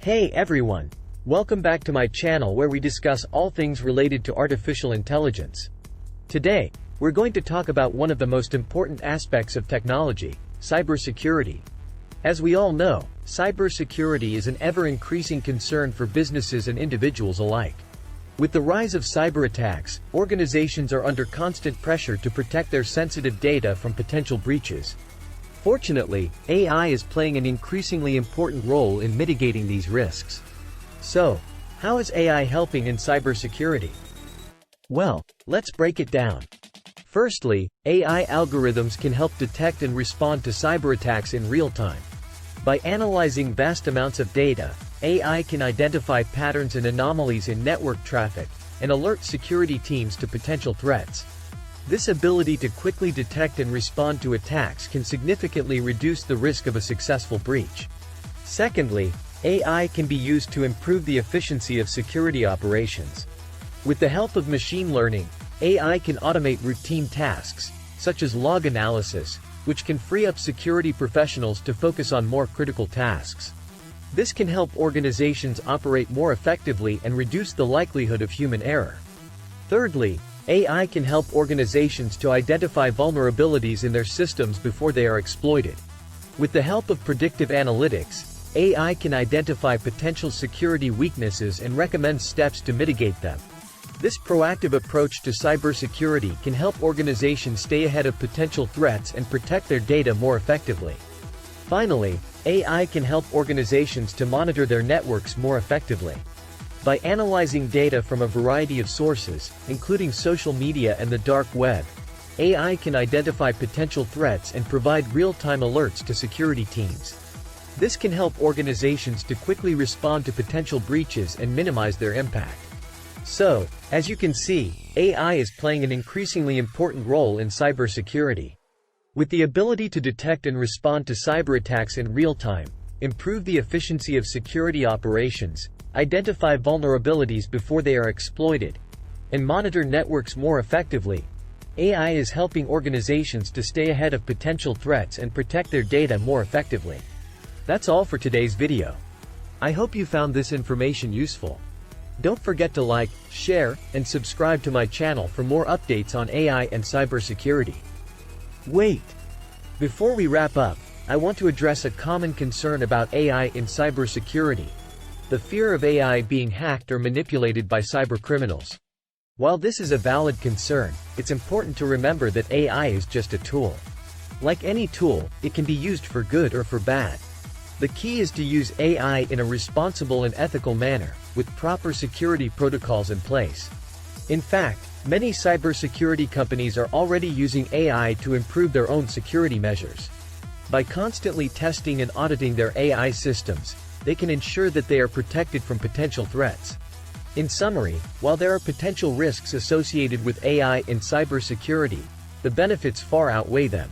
Hey everyone! Welcome back to my channel where we discuss all things related to artificial intelligence. Today, we're going to talk about one of the most important aspects of technology, cybersecurity. As we all know, cybersecurity is an ever-increasing concern for businesses and individuals alike. With the rise of cyber attacks, organizations are under constant pressure to protect their sensitive data from potential breaches. Fortunately, AI is playing an increasingly important role in mitigating these risks. So, how is AI helping in cybersecurity? Well, let's break it down. Firstly, AI algorithms can help detect and respond to cyber attacks in real time. By analyzing vast amounts of data, AI can identify patterns and anomalies in network traffic, and alert security teams to potential threats. This ability to quickly detect and respond to attacks can significantly reduce the risk of a successful breach. Secondly, AI can be used to improve the efficiency of security operations. With the help of machine learning, AI can automate routine tasks, such as log analysis, which can free up security professionals to focus on more critical tasks. This can help organizations operate more effectively and reduce the likelihood of human error. Thirdly, AI can help organizations to identify vulnerabilities in their systems before they are exploited. With the help of predictive analytics, AI can identify potential security weaknesses and recommend steps to mitigate them. This proactive approach to cybersecurity can help organizations stay ahead of potential threats and protect their data more effectively. Finally, AI can help organizations to monitor their networks more effectively. By analyzing data from a variety of sources, including social media and the dark web, AI can identify potential threats and provide real-time alerts to security teams. This can help organizations to quickly respond to potential breaches and minimize their impact. So, as you can see, AI is playing an increasingly important role in cybersecurity. With the ability to detect and respond to cyber attacks in real time, improve the efficiency of security operations, identify vulnerabilities before they are exploited, and monitor networks more effectively, AI is helping organizations to stay ahead of potential threats and protect their data more effectively. That's all for today's video. I hope you found this information useful. Don't forget to like, share, and subscribe to my channel for more updates on AI and cybersecurity. Wait! Before we wrap up, I want to address a common concern about AI in cybersecurity: the fear of AI being hacked or manipulated by cybercriminals. While this is a valid concern, it's important to remember that AI is just a tool. Like any tool, it can be used for good or for bad. The key is to use AI in a responsible and ethical manner, with proper security protocols in place. In fact, many cybersecurity companies are already using AI to improve their own security measures. By constantly testing and auditing their AI systems, they can ensure that they are protected from potential threats. In summary, while there are potential risks associated with AI in cybersecurity, the benefits far outweigh them.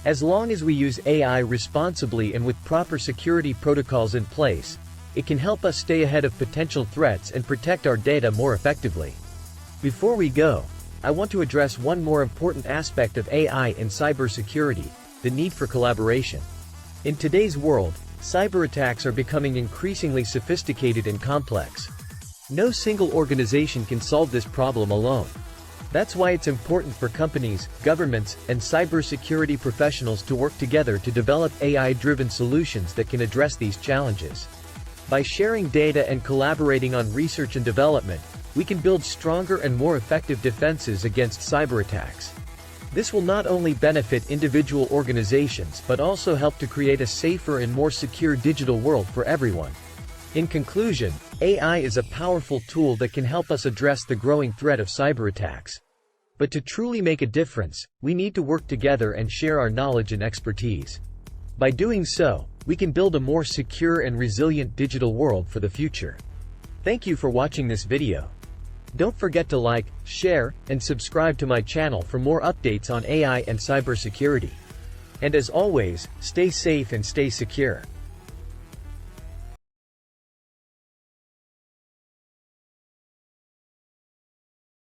As long as we use AI responsibly and with proper security protocols in place, it can help us stay ahead of potential threats and protect our data more effectively. Before we go, I want to address one more important aspect of AI in cybersecurity: the need for collaboration. In today's world, cyber attacks are becoming increasingly sophisticated and complex. No single organization can solve this problem alone. That's why it's important for companies, governments, and cybersecurity professionals to work together to develop AI-driven solutions that can address these challenges. By sharing data and collaborating on research and development, we can build stronger and more effective defenses against cyber attacks. This will not only benefit individual organizations but also help to create a safer and more secure digital world for everyone. In conclusion, AI is a powerful tool that can help us address the growing threat of cyber attacks. But to truly make a difference, we need to work together and share our knowledge and expertise. By doing so, we can build a more secure and resilient digital world for the future. Thank you for watching this video. Don't forget to like, share, and subscribe to my channel for more updates on AI and cybersecurity. And as always, stay safe and stay secure.